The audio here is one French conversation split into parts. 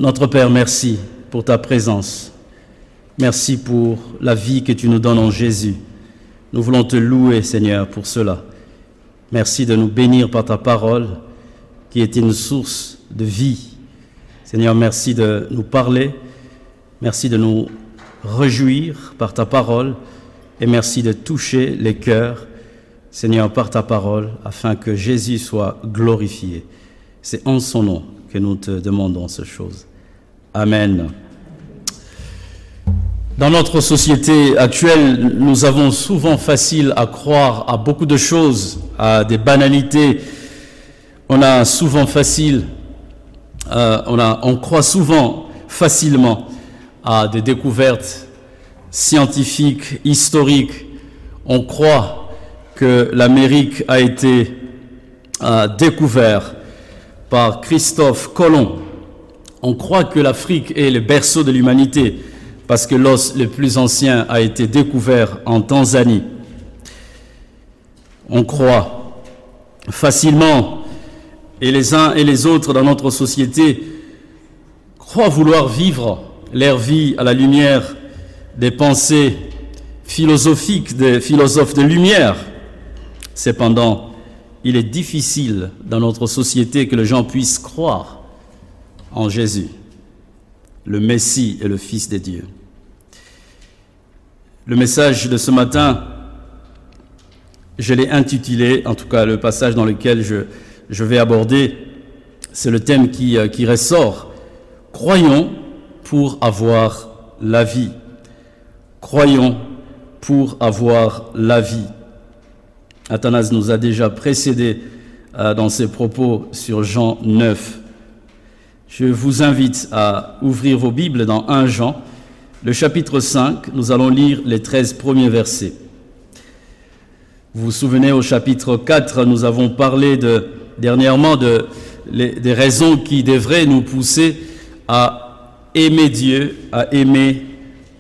Notre Père, merci pour ta présence. Merci pour la vie que tu nous donnes en Jésus. Nous voulons te louer, Seigneur, pour cela. Merci de nous bénir par ta parole, qui est une source de vie. Seigneur, merci de nous parler. Merci de nous réjouir par ta parole. Et merci de toucher les cœurs, Seigneur, par ta parole, afin que Jésus soit glorifié. C'est en son nom que nous te demandons ces choses. Amen. Dans notre société actuelle, nous avons souvent facile à croire à beaucoup de choses, à des banalités. On croit souvent facilement à des découvertes scientifiques, historiques. On croit que l'Amérique a été découverte par Christophe Colomb. On croit que l'Afrique est le berceau de l'humanité parce que l'os le plus ancien a été découvert en Tanzanie. On croit facilement, et les uns et les autres dans notre société croient vouloir vivre leur vie à la lumière des pensées philosophiques des philosophes de lumière. Cependant, il est difficile dans notre société que les gens puissent croire en Jésus, le Messie et le Fils de Dieu. Le message de ce matin, je l'ai intitulé, en tout cas le passage dans lequel je vais aborder, c'est le thème qui ressort. Croyons pour avoir la vie. Croyons pour avoir la vie. Athanase nous a déjà précédé dans ses propos sur Jean 9. Je vous invite à ouvrir vos Bibles dans 1 Jean, le chapitre 5. Nous allons lire les 13 premiers versets. Vous vous souvenez, au chapitre 4, nous avons parlé dernièrement des raisons qui devraient nous pousser à aimer Dieu, à aimer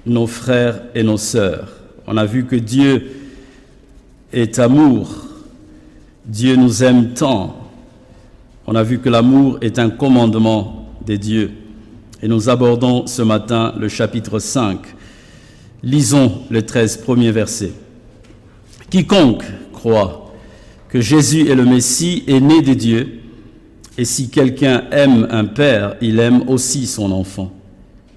nos frères et nos sœurs. On a vu que Dieu est amour. Dieu nous aime tant. On a vu que l'amour est un commandement de Dieu. Et nous abordons ce matin le chapitre 5. Lisons les 13 premiers versets. Quiconque croit que Jésus est le Messie est né de Dieu, et si quelqu'un aime un père, il aime aussi son enfant.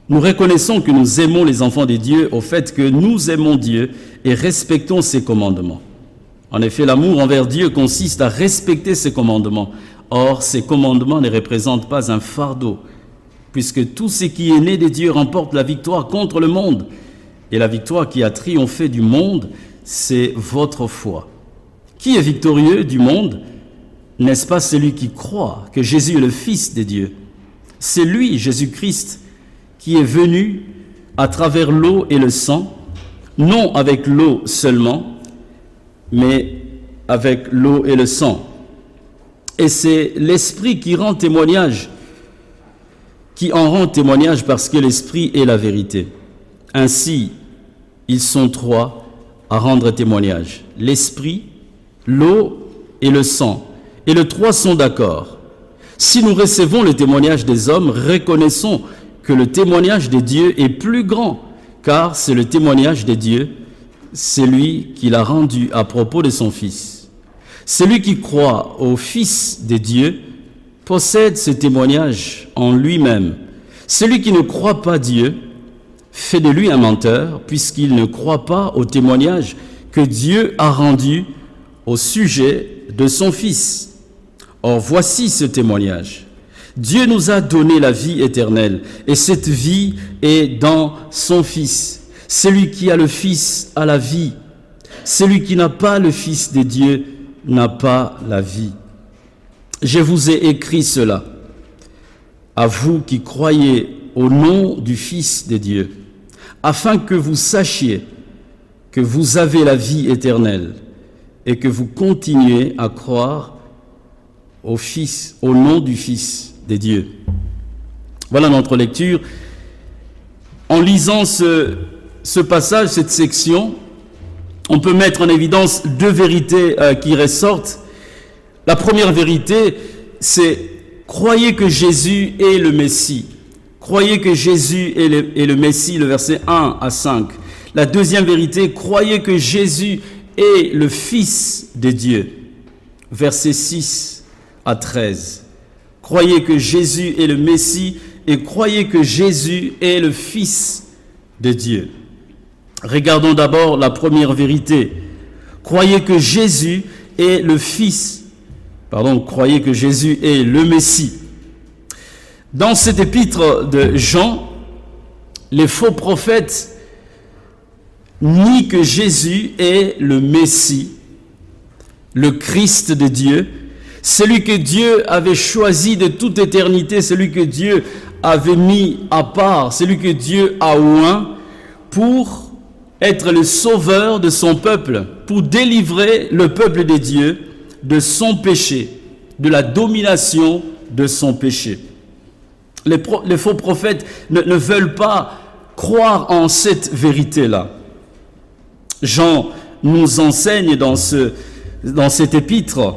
Nous reconnaissons que nous aimons les enfants de Dieu au fait que nous aimons Dieu et respectons ses commandements. En effet, l'amour envers Dieu consiste à respecter ses commandements. Or, ces commandements ne représentent pas un fardeau, puisque tout ce qui est né de Dieu remporte la victoire contre le monde. Et la victoire qui a triomphé du monde, c'est votre foi. Qui est victorieux du monde? N'est-ce pas celui qui croit que Jésus est le Fils de Dieu? C'est lui, Jésus-Christ, qui est venu à travers l'eau et le sang, non avec l'eau seulement, mais avec l'eau et le sang. Et c'est l'Esprit qui en rend témoignage parce que l'Esprit est la vérité. Ainsi, ils sont trois à rendre témoignage. L'Esprit, l'eau et le sang. Et les trois sont d'accord. Si nous recevons le témoignage des hommes, reconnaissons que le témoignage de Dieu est plus grand, car c'est le témoignage de Dieu, c'est lui qui l'a rendu à propos de son Fils. Celui qui croit au Fils de Dieu possède ce témoignage en lui-même. Celui qui ne croit pas Dieu fait de lui un menteur, puisqu'il ne croit pas au témoignage que Dieu a rendu au sujet de son Fils. Or, voici ce témoignage. Dieu nous a donné la vie éternelle, et cette vie est dans son Fils. Celui qui a le Fils a la vie. Celui qui n'a pas le Fils de Dieu n'a pas la vie. Je vous ai écrit cela, à vous qui croyez au nom du Fils de Dieu, afin que vous sachiez que vous avez la vie éternelle et que vous continuez à croire au Fils, au nom du Fils de Dieu. Voilà notre lecture. En lisant ce passage, cette section, on peut mettre en évidence deux vérités qui ressortent. La première vérité, c'est croyez que Jésus est le Messie. croyez que Jésus est le Messie, le verset 1 à 5. La deuxième vérité, croyez que Jésus est le Fils de Dieu, verset 6 à 13. Croyez que Jésus est le Messie et croyez que Jésus est le Fils de Dieu. Regardons d'abord la première vérité. Croyez que Jésus est le Fils. Croyez que Jésus est le Messie. Dans cet épître de Jean, les faux prophètes nient que Jésus est le Messie, le Christ de Dieu, celui que Dieu avait choisi de toute éternité, celui que Dieu avait mis à part, celui que Dieu a oint pour être le sauveur de son peuple, pour délivrer le peuple de Dieu de son péché, de la domination de son péché. Les faux prophètes ne veulent pas croire en cette vérité-là. Jean nous enseigne dans cet épître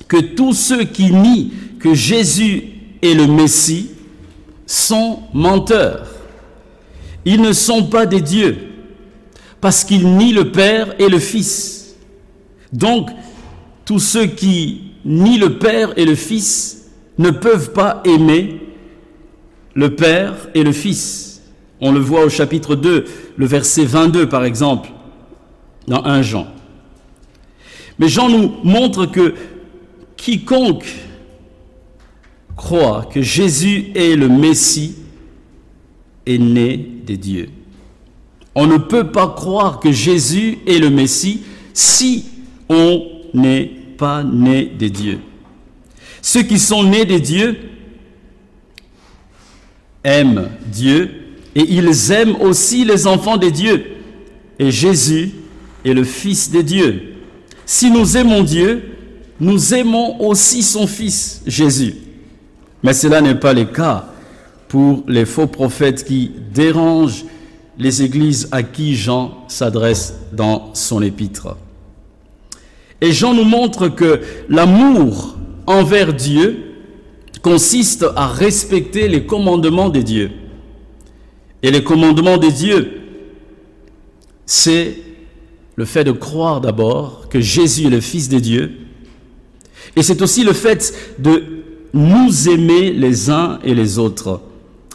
que tous ceux qui nient que Jésus est le Messie sont menteurs. Ils ne sont pas des dieux, parce qu'ils nient le Père et le Fils. Donc, tous ceux qui nient le Père et le Fils ne peuvent pas aimer le Père et le Fils. On le voit au chapitre 2, le verset 22 par exemple, dans 1 Jean. Mais Jean nous montre que quiconque croit que Jésus est le Messie est né des dieux. On ne peut pas croire que Jésus est le Messie si on n'est pas né des dieux. Ceux qui sont nés des dieux aiment Dieu et ils aiment aussi les enfants des dieux. Et Jésus est le Fils de Dieu. Si nous aimons Dieu, nous aimons aussi son Fils, Jésus. Mais cela n'est pas le cas pour les faux prophètes qui dérangent les églises à qui Jean s'adresse dans son épître. Et Jean nous montre que l'amour envers Dieu consiste à respecter les commandements de Dieu. Et les commandements de Dieu, c'est le fait de croire d'abord que Jésus est le Fils de Dieu. Et c'est aussi le fait de nous aimer les uns et les autres.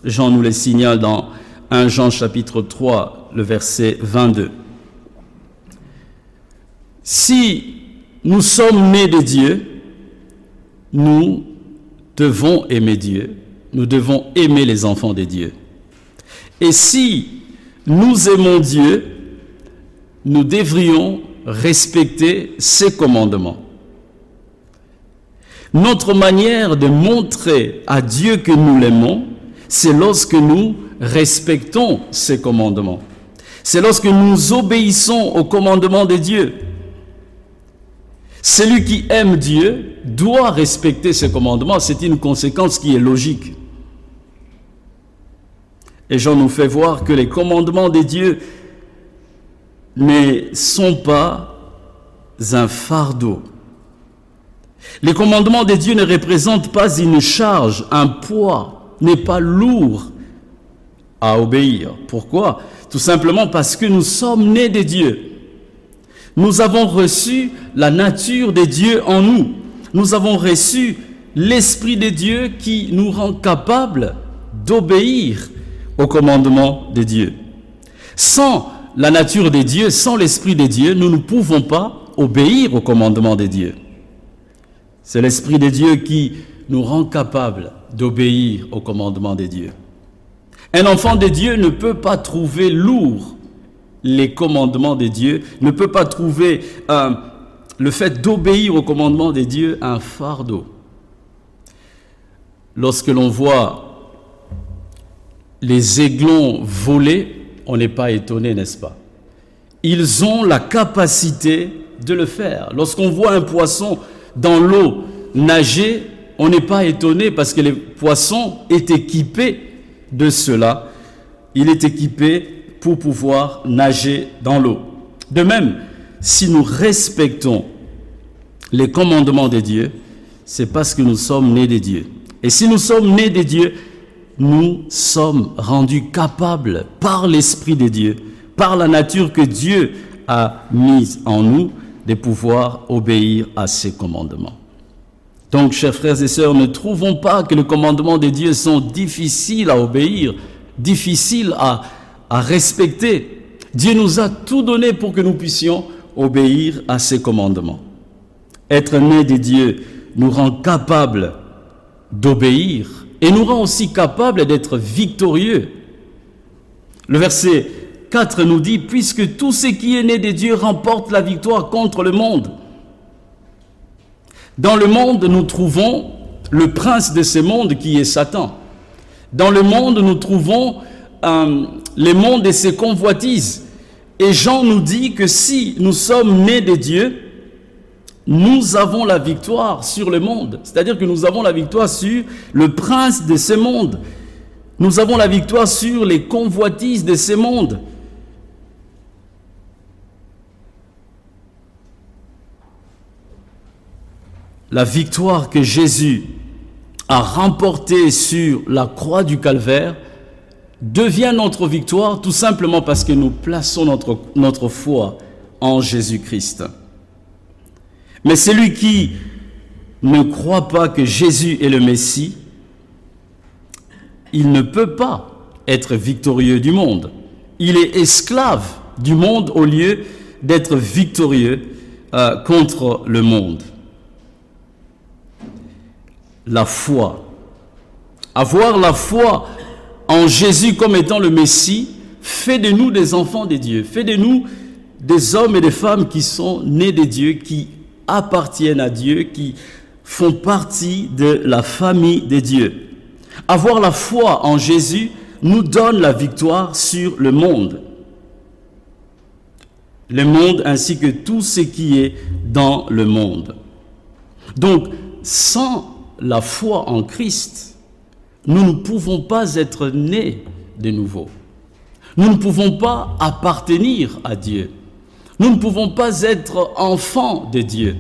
Jean nous le signale dans 1 Jean chapitre 3, le verset 22. Si nous sommes nés de Dieu, nous devons aimer Dieu, nous devons aimer les enfants de Dieu. Et si nous aimons Dieu, nous devrions respecter ses commandements. Notre manière de montrer à Dieu que nous l'aimons, c'est lorsque nous respectons ses commandements. C'est lorsque nous obéissons aux commandements de Dieu. Celui qui aime Dieu doit respecter ses commandements. C'est une conséquence qui est logique. Et Jean nous fait voir que les commandements de Dieu ne sont pas un fardeau. Les commandements de Dieu ne représentent pas une charge, un poids, n'est pas lourd à obéir. Pourquoi? Tout simplement parce que nous sommes nés de Dieu. Nous avons reçu la nature de Dieu en nous. Nous avons reçu l'Esprit de Dieu qui nous rend capables d'obéir aux commandements de Dieu. Sans la nature de Dieu, sans l'Esprit de Dieu, nous ne pouvons pas obéir aux commandements de Dieu. C'est l'Esprit de Dieu qui nous rend capables d'obéir aux commandements de Dieu. Un enfant de Dieu ne peut pas trouver lourd les commandements de Dieu, ne peut pas trouver le fait d'obéir aux commandements de Dieu un fardeau. Lorsque l'on voit les aiglons voler, on n'est pas étonné, n'est-ce pas? Ils ont la capacité de le faire. Lorsqu'on voit un poisson dans l'eau nager, on n'est pas étonné parce que le poisson est équipé de cela. Il est équipé pour pouvoir nager dans l'eau. De même, si nous respectons les commandements de Dieu, c'est parce que nous sommes nés de Dieu. Et si nous sommes nés de Dieu, nous sommes rendus capables par l'Esprit de Dieu, par la nature que Dieu a mise en nous, de pouvoir obéir à ses commandements. Donc, chers frères et sœurs, ne trouvons pas que les commandements de Dieu sont difficiles à obéir, difficiles à respecter. Dieu nous a tout donné pour que nous puissions obéir à ses commandements. Être né de Dieu nous rend capables d'obéir et nous rend aussi capables d'être victorieux. Le verset 4 nous dit « Puisque tout ce qui est né de Dieu remporte la victoire contre le monde ». Dans le monde, nous trouvons le prince de ce monde qui est Satan. Dans le monde, nous trouvons les mondes et ses convoitises. Et Jean nous dit que si nous sommes nés de Dieu, nous avons la victoire sur le monde. C'est-à-dire que nous avons la victoire sur le prince de ce monde. Nous avons la victoire sur les convoitises de ce monde. La victoire que Jésus a remportée sur la croix du Calvaire devient notre victoire tout simplement parce que nous plaçons notre foi en Jésus-Christ. Mais celui qui ne croit pas que Jésus est le Messie, il ne peut pas être victorieux du monde. Il est esclave du monde au lieu d'être victorieux contre le monde. La foi. Avoir la foi en Jésus comme étant le Messie fait de nous des enfants de Dieu, fait de nous des hommes et des femmes qui sont nés de Dieu, qui appartiennent à Dieu, qui font partie de la famille de Dieu. Avoir la foi en Jésus nous donne la victoire sur le monde ainsi que tout ce qui est dans le monde. Donc, sans la foi en Christ, nous ne pouvons pas être nés de nouveau. Nous ne pouvons pas appartenir à Dieu. Nous ne pouvons pas être enfants de Dieu.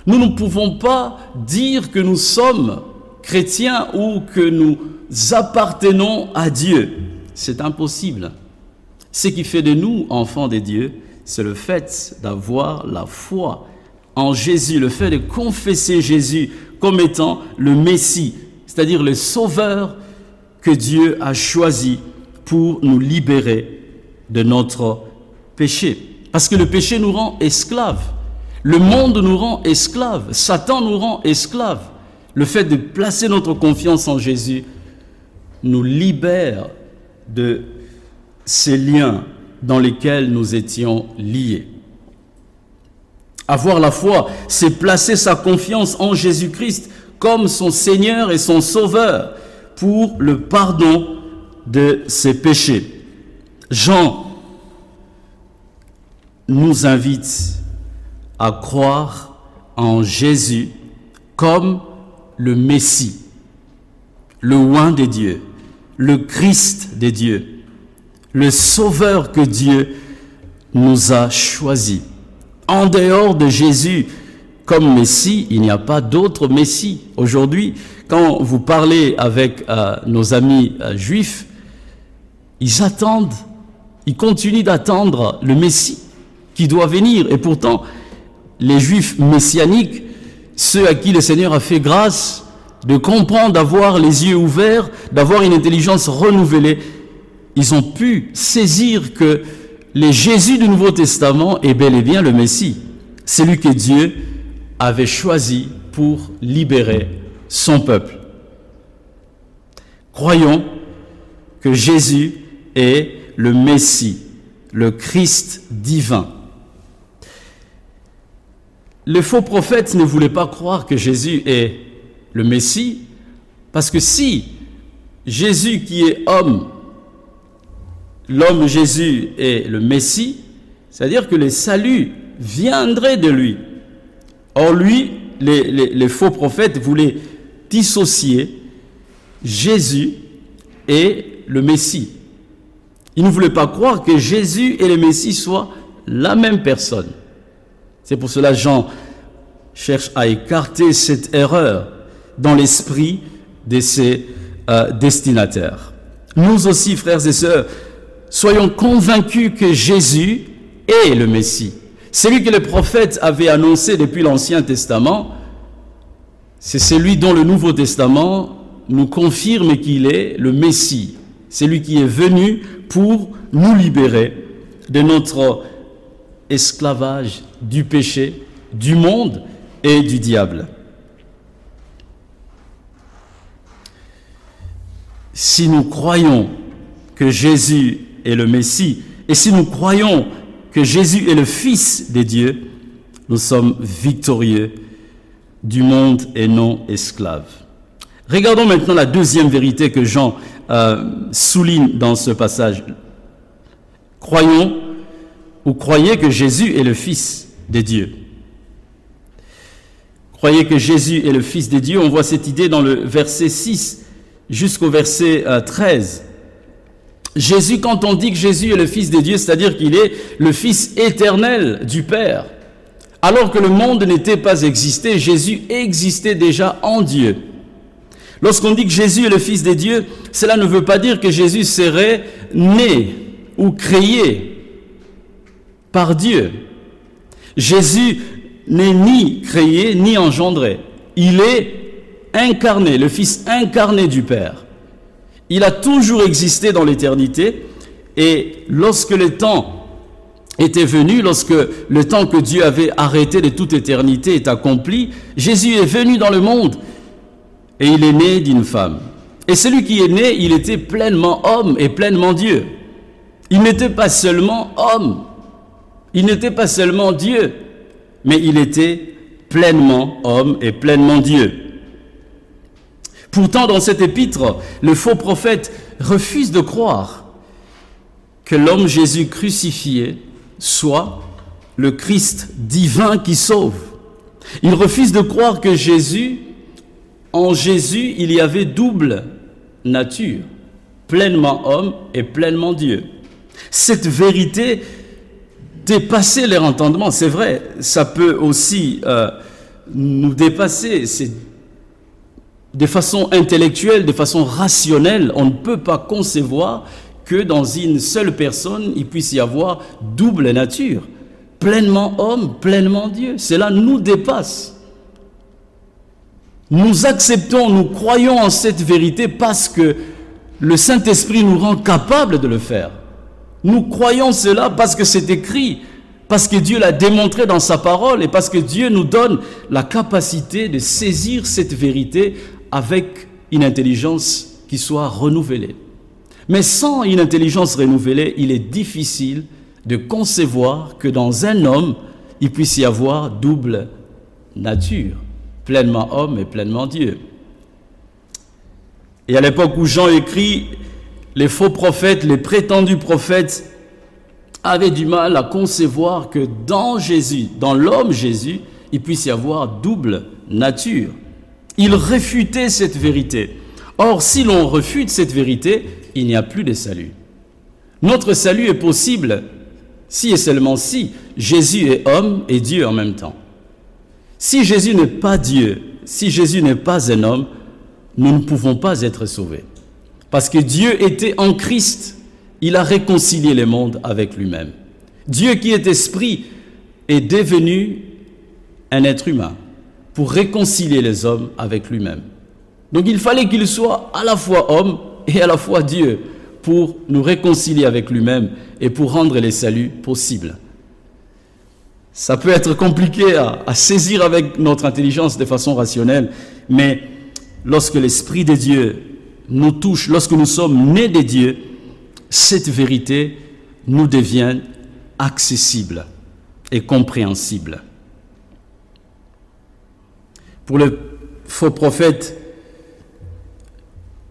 Nous ne pouvons pas dire que nous sommes chrétiens ou que nous appartenons à Dieu. C'est impossible. Ce qui fait de nous enfants de Dieu, c'est le fait d'avoir la foi en Jésus, le fait de confesser Jésus comme étant le Messie, c'est-à-dire le Sauveur que Dieu a choisi pour nous libérer de notre péché. Parce que le péché nous rend esclaves. Le monde nous rend esclaves. Satan nous rend esclaves. Le fait de placer notre confiance en Jésus nous libère de ces liens dans lesquels nous étions liés. Avoir la foi, c'est placer sa confiance en Jésus-Christ comme son Seigneur et son Sauveur pour le pardon de ses péchés. Jean nous invite à croire en Jésus comme le Messie, le oint de Dieu, le Christ de Dieu, le Sauveur que Dieu nous a choisi. En dehors de Jésus comme Messie, il n'y a pas d'autre Messie. Aujourd'hui, quand vous parlez avec nos amis juifs, ils attendent, ils continuent d'attendre le Messie qui doit venir. Et pourtant, les Juifs messianiques, ceux à qui le Seigneur a fait grâce de comprendre, d'avoir les yeux ouverts, d'avoir une intelligence renouvelée, ils ont pu saisir que le Jésus du Nouveau Testament est bel et bien le Messie, celui que Dieu avait choisi pour libérer son peuple. Croyons que Jésus est le Messie, le Christ divin. Les faux prophètes ne voulaient pas croire que Jésus est le Messie, parce que si Jésus qui est homme, l'homme Jésus est le Messie, c'est-à-dire que le salut viendrait de lui. Or lui, les faux prophètes voulaient dissocier Jésus et le Messie. Ils ne voulaient pas croire que Jésus et le Messie soient la même personne. C'est pour cela que Jean cherche à écarter cette erreur dans l'esprit de ces destinataire. Nous aussi, frères et sœurs, soyons convaincus que Jésus est le Messie. Celui que les prophètes avaient annoncé depuis l'Ancien Testament, c'est celui dont le Nouveau Testament nous confirme qu'il est le Messie, celui qui est venu pour nous libérer de notre esclavage, du péché, du monde et du diable. Si nous croyons que Jésus est le Messie, et si nous croyons que Jésus est le Fils de Dieu, nous sommes victorieux du monde et non esclaves. Regardons maintenant la deuxième vérité que Jean souligne dans ce passage. Croyons ou croyez que Jésus est le Fils de Dieu. Croyez que Jésus est le Fils de Dieu. On voit cette idée dans le verset 6 jusqu'au verset 13. Jésus, quand on dit que Jésus est le Fils de Dieu, c'est-à-dire qu'il est le Fils éternel du Père. Alors que le monde n'était pas existé, Jésus existait déjà en Dieu. Lorsqu'on dit que Jésus est le Fils de Dieu, cela ne veut pas dire que Jésus serait né ou créé par Dieu. Jésus n'est ni créé ni engendré. Il est incarné, le Fils incarné du Père. Il a toujours existé dans l'éternité et lorsque le temps était venu, lorsque le temps que Dieu avait arrêté de toute éternité est accompli, Jésus est venu dans le monde et il est né d'une femme. Et celui qui est né, il était pleinement homme et pleinement Dieu. Il n'était pas seulement homme, il n'était pas seulement Dieu, mais il était pleinement homme et pleinement Dieu. Pourtant, dans cet épître, le faux prophète refuse de croire que l'homme Jésus crucifié soit le Christ divin qui sauve. Il refuse de croire que en Jésus, il y avait double nature, pleinement homme et pleinement Dieu. Cette vérité dépassait leur entendement. C'est vrai, ça peut aussi nous dépasser. De façon intellectuelle, de façon rationnelle, on ne peut pas concevoir que dans une seule personne, il puisse y avoir double nature, pleinement homme, pleinement Dieu. Cela nous dépasse. Nous acceptons, nous croyons en cette vérité parce que le Saint-Esprit nous rend capables de le faire. Nous croyons cela parce que c'est écrit, parce que Dieu l'a démontré dans sa parole et parce que Dieu nous donne la capacité de saisir cette vérité avec une intelligence qui soit renouvelée. Mais sans une intelligence renouvelée, il est difficile de concevoir que dans un homme, il puisse y avoir double nature, pleinement homme et pleinement Dieu. Et à l'époque où Jean écrit, les faux prophètes, les prétendus prophètes avaient du mal à concevoir que dans Jésus, dans l'homme Jésus, il puisse y avoir double nature. Ils réfutaient cette vérité. Or, si l'on refute cette vérité, il n'y a plus de salut. Notre salut est possible si et seulement si Jésus est homme et Dieu en même temps. Si Jésus n'est pas Dieu, si Jésus n'est pas un homme, nous ne pouvons pas être sauvés. Parce que Dieu était en Christ, il a réconcilié le monde avec lui-même. Dieu qui est esprit est devenu un être humain pour réconcilier les hommes avec lui-même. Donc il fallait qu'il soit à la fois homme et à la fois Dieu pour nous réconcilier avec lui-même et pour rendre les saluts possibles. Ça peut être compliqué à saisir avec notre intelligence de façon rationnelle, mais lorsque l'Esprit de Dieu nous touche, lorsque nous sommes nés de Dieu, cette vérité nous devient accessible et compréhensible. Pour le faux prophète,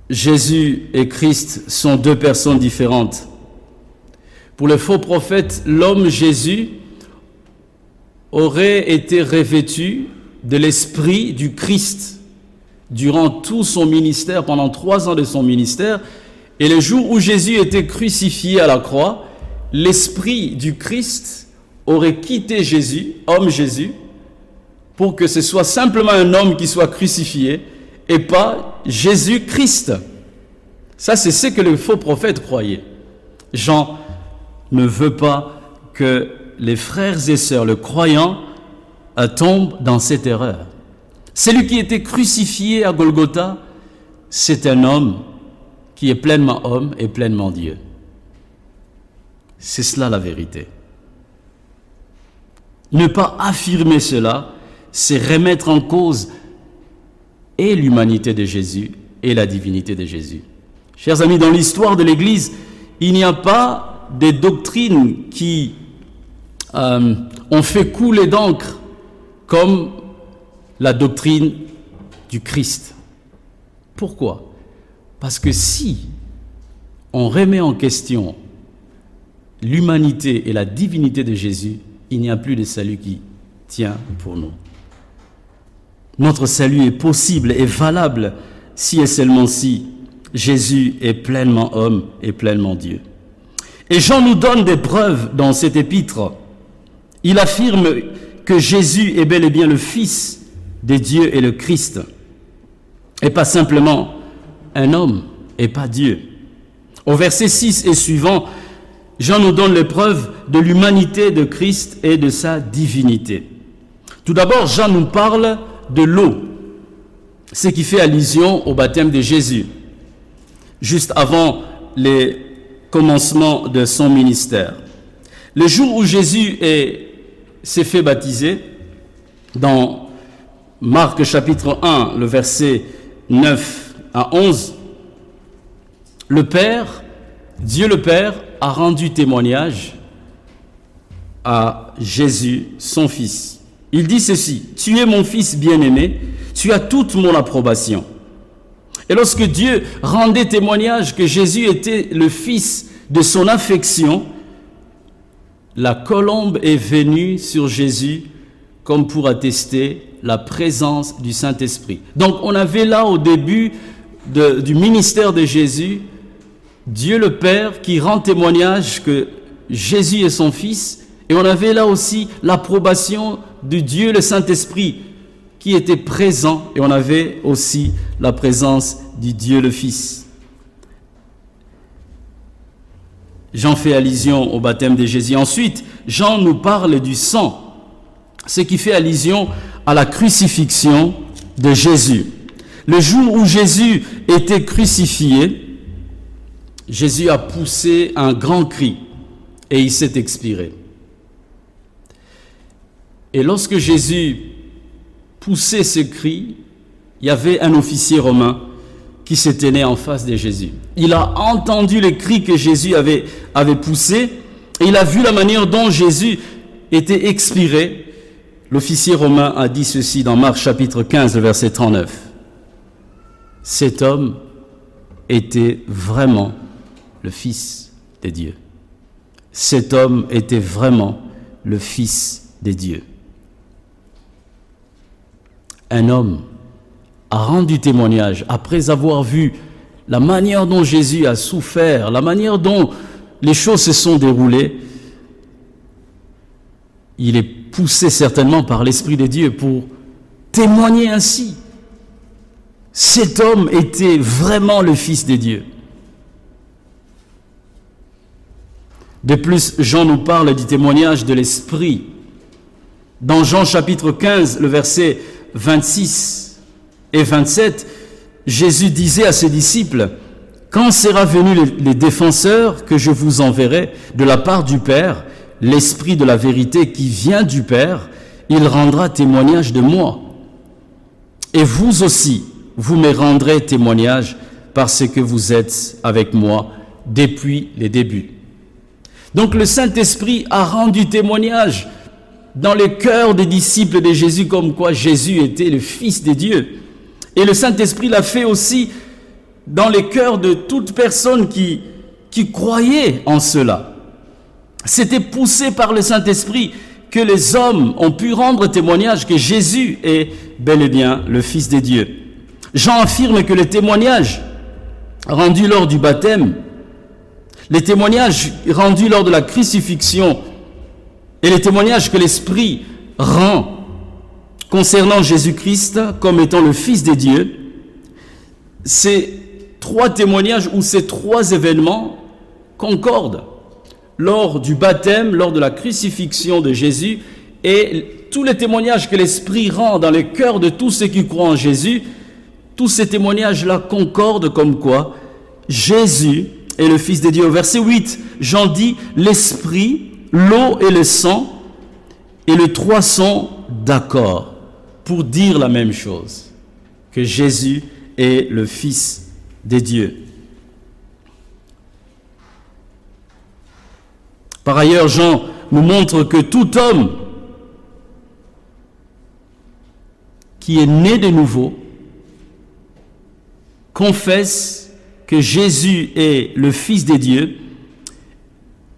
Jésus et Christ sont deux personnes différentes. Pour le faux prophète, l'homme Jésus aurait été revêtu de l'esprit du Christ durant tout son ministère, pendant 3 ans de son ministère. Et le jour où Jésus était crucifié à la croix, l'esprit du Christ aurait quitté Jésus, homme Jésus, pour que ce soit simplement un homme qui soit crucifié et pas Jésus-Christ. Ça, c'est ce que le faux prophète croyait. Jean ne veut pas que les frères et sœurs, le croyant, tombent dans cette erreur. Celui qui était crucifié à Golgotha, c'est un homme qui est pleinement homme et pleinement Dieu. C'est cela la vérité. Ne pas affirmer cela, c'est remettre en cause et l'humanité de Jésus et la divinité de Jésus. Chers amis, dans l'histoire de l'Église, il n'y a pas des doctrines qui ont fait couler d'encre comme la doctrine du Christ. Pourquoi? Parce que si on remet en question l'humanité et la divinité de Jésus, il n'y a plus de salut qui tient pour nous. Notre salut est possible et valable si et seulement si Jésus est pleinement homme et pleinement Dieu. Et Jean nous donne des preuves dans cet épître. Il affirme que Jésus est bel et bien le Fils de Dieu et le Christ, et pas simplement un homme et pas Dieu. Au verset 6 et suivant, Jean nous donne les preuves de l'humanité de Christ et de sa divinité. Tout d'abord, Jean nous parle de l'eau, ce qui fait allusion au baptême de Jésus, juste avant les commencements de son ministère. Le jour où Jésus s'est fait baptiser, dans Marc chapitre 1, le verset 9 à 11, le Père, Dieu le Père, a rendu témoignage à Jésus, son Fils. Il dit ceci: « Tu es mon Fils bien-aimé, tu as toute mon approbation. » Et lorsque Dieu rendait témoignage que Jésus était le Fils de son affection, la colombe est venue sur Jésus comme pour attester la présence du Saint-Esprit. Donc on avait là au début du ministère de Jésus, Dieu le Père qui rend témoignage que Jésus est son Fils, et on avait là aussi l'approbation de Dieu le Saint-Esprit qui était présent, et on avait aussi la présence du Dieu le Fils. Jean fait allusion au baptême de Jésus. Ensuite, Jean nous parle du sang, ce qui fait allusion à la crucifixion de Jésus. Le jour où Jésus était crucifié, Jésus a poussé un grand cri et il s'est expiré. Et lorsque Jésus poussait ce cri, il y avait un officier romain qui se tenait en face de Jésus. Il a entendu le cri que Jésus avait poussé et il a vu la manière dont Jésus était expiré. L'officier romain a dit ceci dans Marc chapitre 15, verset 39. Cet homme était vraiment le Fils de Dieu. Cet homme était vraiment le Fils de Dieu. Un homme a rendu témoignage après avoir vu la manière dont Jésus a souffert, la manière dont les choses se sont déroulées. Il est poussé certainement par l'Esprit de Dieu pour témoigner ainsi. Cet homme était vraiment le Fils de Dieu. De plus, Jean nous parle du témoignage de l'Esprit. Dans Jean chapitre 15, le verset 26 et 27, Jésus disait à ses disciples: « Quand sera venu les défenseurs que je vous enverrai de la part du Père, l'Esprit de la vérité qui vient du Père, il rendra témoignage de moi. Et vous aussi, vous me rendrez témoignage parce que vous êtes avec moi depuis les débuts. » Donc le Saint-Esprit a rendu témoignage dans le cœur des disciples de Jésus comme quoi Jésus était le Fils de Dieu. Et le Saint-Esprit l'a fait aussi dans les cœurs de toute personne qui croyait en cela. C'était poussé par le Saint-Esprit que les hommes ont pu rendre témoignage que Jésus est bel et bien le Fils de Dieu. Jean affirme que les témoignages rendus lors du baptême, les témoignages rendus lors de la crucifixion et les témoignages que l'Esprit rend concernant Jésus-Christ comme étant le Fils de Dieu, c'est trois témoignages où ces trois événements concordent. Lors du baptême, lors de la crucifixion de Jésus, et tous les témoignages que l'Esprit rend dans les cœurs de tous ceux qui croient en Jésus, tous ces témoignages-là concordent comme quoi Jésus est le Fils de Dieu. Au verset 8, Jean dit, l'Esprit, l'eau et le sang, et les trois sont d'accord pour dire la même chose, que Jésus est le Fils de Dieu. Par ailleurs, Jean nous montre que tout homme qui est né de nouveau confesse que Jésus est le Fils de Dieu,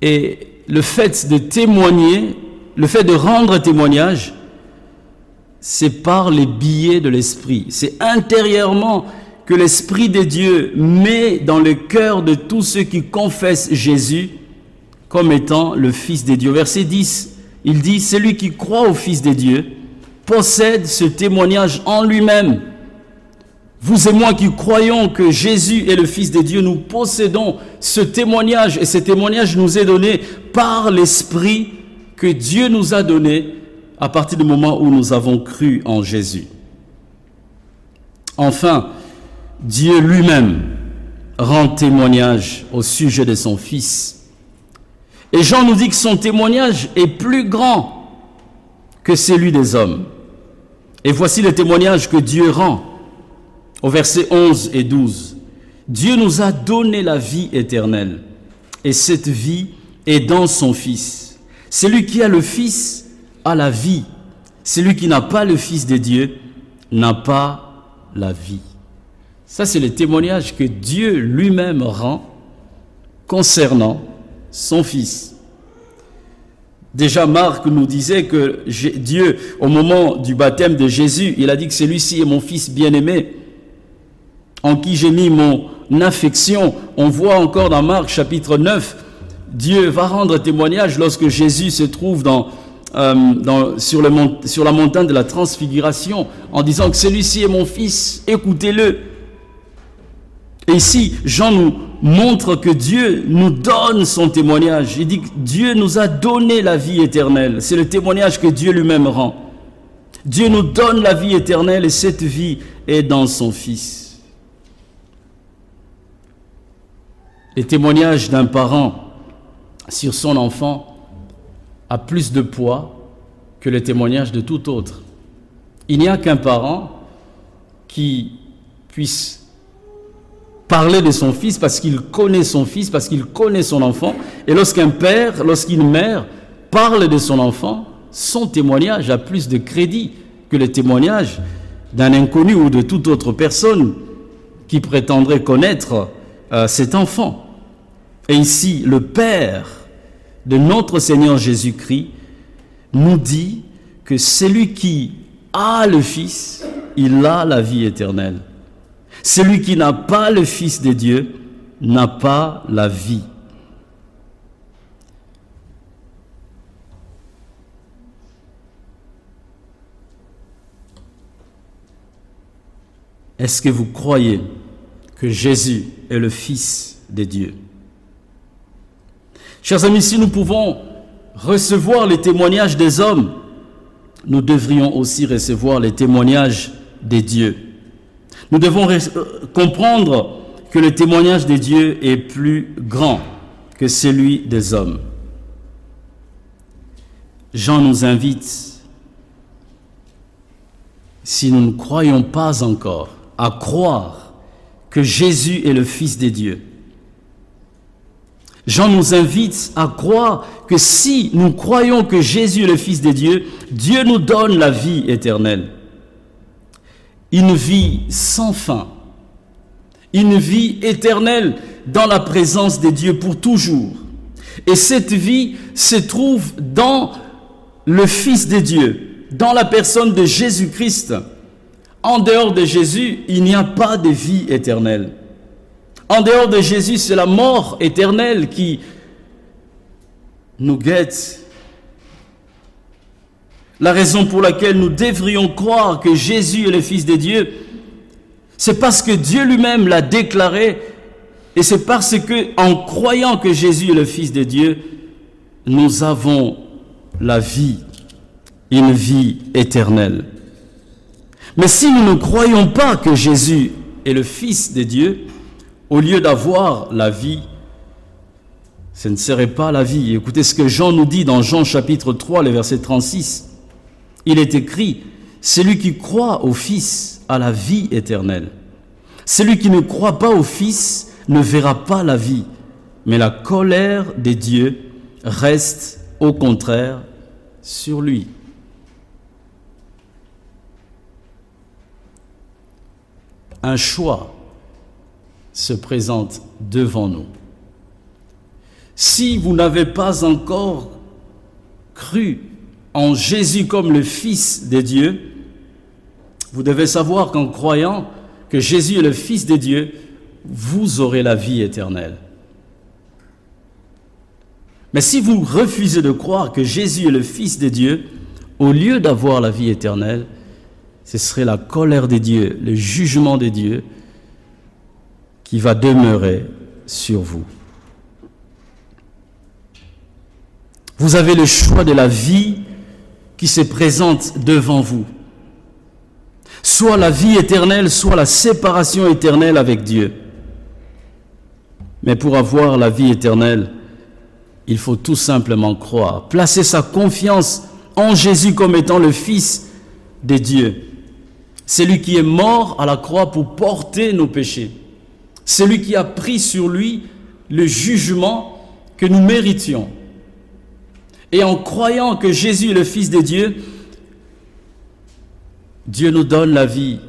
et le fait de témoigner, le fait de rendre témoignage, c'est par les biais de l'Esprit. C'est intérieurement que l'Esprit de Dieu met dans le cœur de tous ceux qui confessent Jésus comme étant le Fils de Dieu. Verset 10, il dit, celui qui croit au Fils de Dieu possède ce témoignage en lui-même. Vous et moi qui croyons que Jésus est le Fils de Dieu, nous possédons ce témoignage, et ce témoignage nous est donné par l'Esprit que Dieu nous a donné à partir du moment où nous avons cru en Jésus. Enfin, Dieu lui-même rend témoignage au sujet de son Fils. Et Jean nous dit que son témoignage est plus grand que celui des hommes. Et voici le témoignage que Dieu rend au verset 11 et 12. Dieu nous a donné la vie éternelle, et cette vie est dans son Fils. Celui qui a le Fils a la vie. Celui qui n'a pas le Fils de Dieu n'a pas la vie. Ça, c'est le témoignage que Dieu lui-même rend concernant son Fils. Déjà, Marc nous disait que Dieu, au moment du baptême de Jésus, il a dit que celui-ci est mon Fils bien-aimé, en qui j'ai mis mon affection. On voit encore dans Marc chapitre 9, Dieu va rendre témoignage lorsque Jésus se trouve sur la montagne de la transfiguration, en disant que celui-ci est mon Fils, écoutez-le. Et ici, Jean nous montre que Dieu nous donne son témoignage. Il dit que Dieu nous a donné la vie éternelle. C'est le témoignage que Dieu lui-même rend. Dieu nous donne la vie éternelle, et cette vie est dans son Fils. Les témoignages d'un parent sur son enfant a plus de poids que le témoignage de tout autre. Il n'y a qu'un parent qui puisse parler de son fils parce qu'il connaît son fils, parce qu'il connaît son enfant. Et lorsqu'un père, lorsqu'une mère parle de son enfant, son témoignage a plus de crédit que le témoignage d'un inconnu ou de toute autre personne qui prétendrait connaître cet enfant. Et ici, le Père de notre Seigneur Jésus-Christ nous dit que celui qui a le Fils, il a la vie éternelle. Celui qui n'a pas le Fils de Dieu n'a pas la vie. Est-ce que vous croyez que Jésus est le Fils de Dieu? Chers amis, si nous pouvons recevoir les témoignages des hommes, nous devrions aussi recevoir les témoignages de Dieu. Nous devons comprendre que le témoignage de Dieu est plus grand que celui des hommes. Jean nous invite, si nous ne croyons pas encore, à croire que Jésus est le Fils de Dieu. Jean nous invite à croire que si nous croyons que Jésus est le Fils de Dieu, Dieu nous donne la vie éternelle. Une vie sans fin, une vie éternelle dans la présence de Dieu pour toujours. Et cette vie se trouve dans le Fils de Dieu, dans la personne de Jésus-Christ. En dehors de Jésus, il n'y a pas de vie éternelle. En dehors de Jésus, c'est la mort éternelle qui nous guette. La raison pour laquelle nous devrions croire que Jésus est le Fils de Dieu, C'est parce que Dieu lui-même l'a déclaré, et c'est parce que, en croyant que Jésus est le Fils de Dieu, nous avons la vie, une vie éternelle. Mais si nous ne croyons pas que Jésus est le Fils de Dieu, au lieu d'avoir la vie, ce ne serait pas la vie. Écoutez ce que Jean nous dit dans Jean chapitre 3, le verset 36. Il est écrit, « Celui qui croit au Fils a la vie éternelle. Celui qui ne croit pas au Fils ne verra pas la vie, mais la colère de Dieu reste au contraire sur lui. » Un choix se présente devant nous. Si vous n'avez pas encore cru en Jésus comme le Fils de Dieu, vous devez savoir qu'en croyant que Jésus est le Fils de Dieu, vous aurez la vie éternelle. Mais si vous refusez de croire que Jésus est le Fils de Dieu, au lieu d'avoir la vie éternelle, ce serait la colère de Dieu, le jugement de Dieu qui va demeurer sur vous. Vous avez le choix de la vie qui se présente devant vous. Soit la vie éternelle, soit la séparation éternelle avec Dieu. Mais pour avoir la vie éternelle, il faut tout simplement croire, placer sa confiance en Jésus comme étant le Fils de Dieu. Celui qui est mort à la croix pour porter nos péchés. Celui qui a pris sur lui le jugement que nous méritions. Et en croyant que Jésus est le Fils de Dieu, Dieu nous donne la vie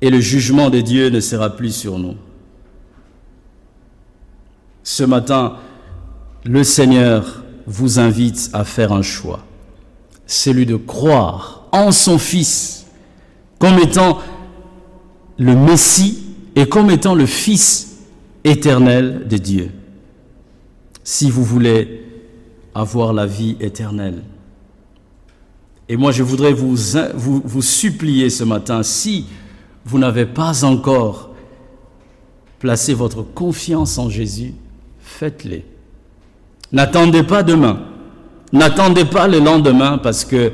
et le jugement de Dieu ne sera plus sur nous. Ce matin, le Seigneur vous invite à faire un choix, celui de croire en son Fils comme étant le Messie et comme étant le Fils éternel de Dieu. Si vous voulez avoir la vie éternelle. Et moi, je voudrais vous supplier ce matin, si vous n'avez pas encore placé votre confiance en Jésus, faites-le. N'attendez pas demain. N'attendez pas le lendemain parce que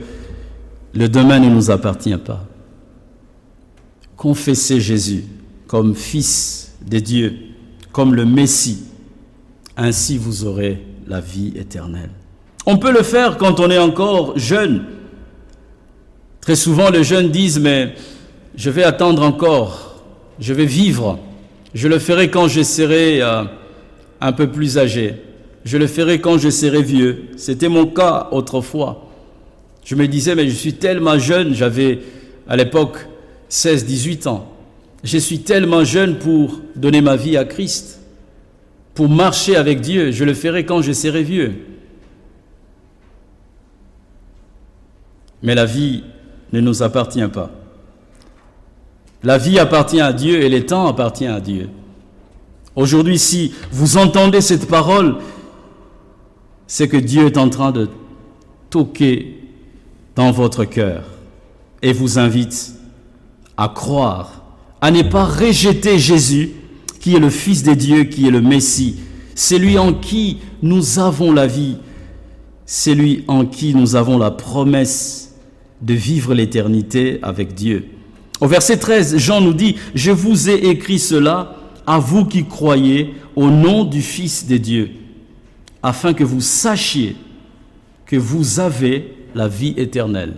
le demain ne nous appartient pas. Confessez Jésus comme Fils de Dieu, comme le Messie. Ainsi vous aurez la vie éternelle. On peut le faire quand on est encore jeune. Très souvent, les jeunes disent, mais je vais attendre encore, je vais vivre. Je le ferai quand je serai un peu plus âgé. Je le ferai quand je serai vieux. C'était mon cas autrefois. Je me disais, mais je suis tellement jeune, j'avais à l'époque 16-18 ans. Je suis tellement jeune pour donner ma vie à Christ. Pour marcher avec Dieu, je le ferai quand je serai vieux. Mais la vie ne nous appartient pas. La vie appartient à Dieu et le temps appartient à Dieu. Aujourd'hui, si vous entendez cette parole, c'est que Dieu est en train de toquer dans votre cœur et vous invite à croire, à ne pas rejeter Jésus, qui est le Fils de Dieu, qui est le Messie, celui en qui nous avons la vie, celui en qui nous avons la promesse de vivre l'éternité avec Dieu. Au verset 13, Jean nous dit, « Je vous ai écrit cela à vous qui croyez au nom du Fils de Dieu, afin que vous sachiez que vous avez la vie éternelle. »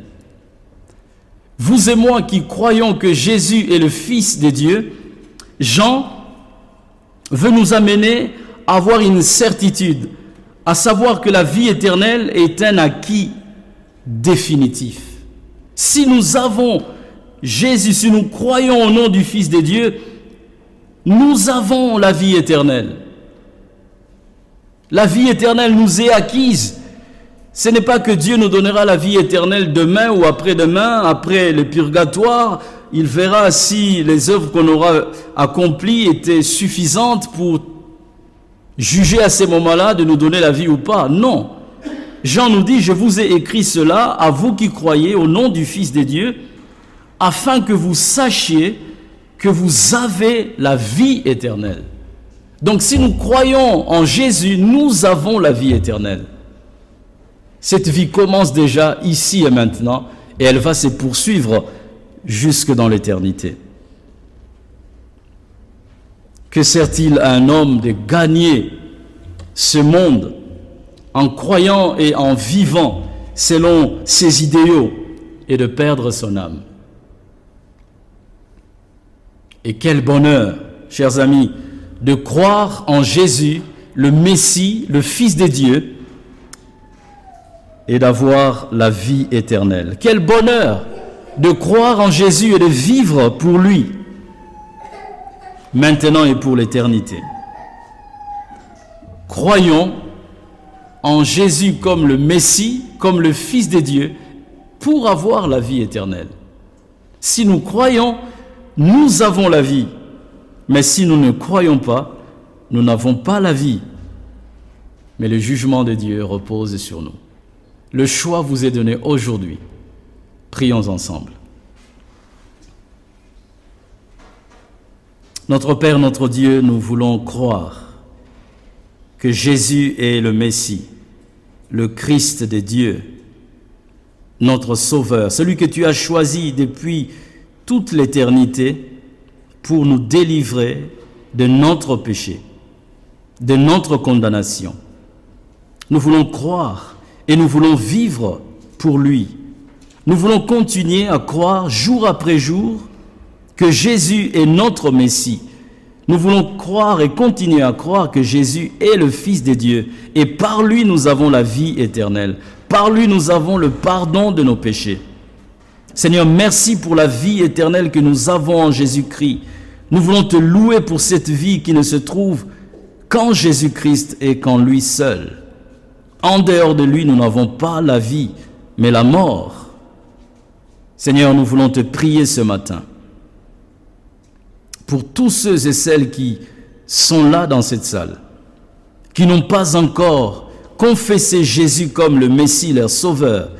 Vous et moi qui croyons que Jésus est le Fils de Dieu, Jean veut nous amener à avoir une certitude, à savoir que la vie éternelle est un acquis définitif. Si nous avons Jésus, si nous croyons au nom du Fils de Dieu, nous avons la vie éternelle. La vie éternelle nous est acquise. Ce n'est pas que Dieu nous donnera la vie éternelle demain ou après-demain, après le purgatoire. Il verra si les œuvres qu'on aura accomplies étaient suffisantes pour juger à ces moments-là de nous donner la vie ou pas. Non. Jean nous dit, je vous ai écrit cela à vous qui croyez au nom du Fils de Dieu, afin que vous sachiez que vous avez la vie éternelle. Donc si nous croyons en Jésus, nous avons la vie éternelle. Cette vie commence déjà ici et maintenant, et elle va se poursuivre jusque dans l'éternité. Que sert-il à un homme de gagner ce monde en croyant et en vivant selon ses idéaux et de perdre son âme? Et quel bonheur, chers amis, de croire en Jésus, le Messie, le Fils de Dieu, et d'avoir la vie éternelle. Quel bonheur de croire en Jésus et de vivre pour lui, maintenant et pour l'éternité. Croyons en Jésus comme le Messie, comme le Fils de Dieu, pour avoir la vie éternelle. Si nous croyons, nous avons la vie. Mais si nous ne croyons pas, nous n'avons pas la vie. Mais le jugement de Dieu repose sur nous. Le choix vous est donné aujourd'hui. Prions ensemble. Notre Père, notre Dieu, nous voulons croire que Jésus est le Messie, le Christ de Dieu, notre Sauveur, celui que tu as choisi depuis toute l'éternité pour nous délivrer de notre péché, de notre condamnation. Nous voulons croire et nous voulons vivre pour lui. Nous voulons continuer à croire jour après jour que Jésus est notre Messie. Nous voulons croire et continuer à croire que Jésus est le Fils de Dieu et par lui nous avons la vie éternelle. Par lui nous avons le pardon de nos péchés. Seigneur, merci pour la vie éternelle que nous avons en Jésus-Christ. Nous voulons te louer pour cette vie qui ne se trouve qu'en Jésus-Christ et qu'en lui seul. En dehors de lui, nous n'avons pas la vie, mais la mort. Seigneur, nous voulons te prier ce matin pour tous ceux et celles qui sont là dans cette salle, qui n'ont pas encore confessé Jésus comme le Messie, leur Sauveur,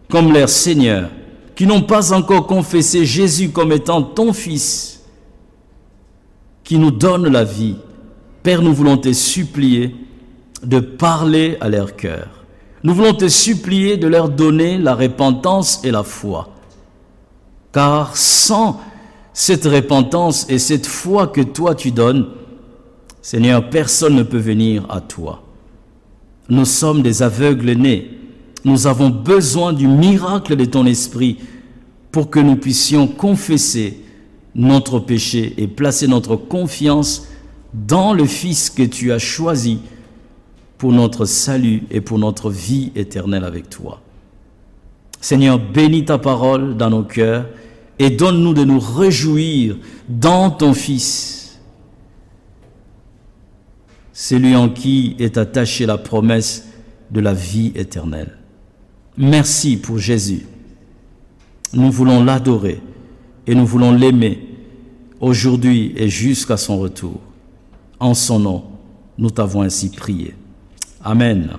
comme leur Seigneur, qui n'ont pas encore confessé Jésus comme étant ton Fils, qui nous donne la vie. Père, nous voulons te supplier de parler à leur cœur. Nous voulons te supplier de leur donner la repentance et la foi. Car sans cette repentance et cette foi que toi tu donnes, Seigneur, personne ne peut venir à toi. Nous sommes des aveugles nés. Nous avons besoin du miracle de ton esprit pour que nous puissions confesser notre péché et placer notre confiance dans le Fils que tu as choisi pour notre salut et pour notre vie éternelle avec toi. Seigneur, bénis ta parole dans nos cœurs et donne-nous de nous réjouir dans ton Fils, celui en qui est attachée la promesse de la vie éternelle. Merci pour Jésus. Nous voulons l'adorer et nous voulons l'aimer aujourd'hui et jusqu'à son retour. En son nom, nous t'avons ainsi prié. Amen.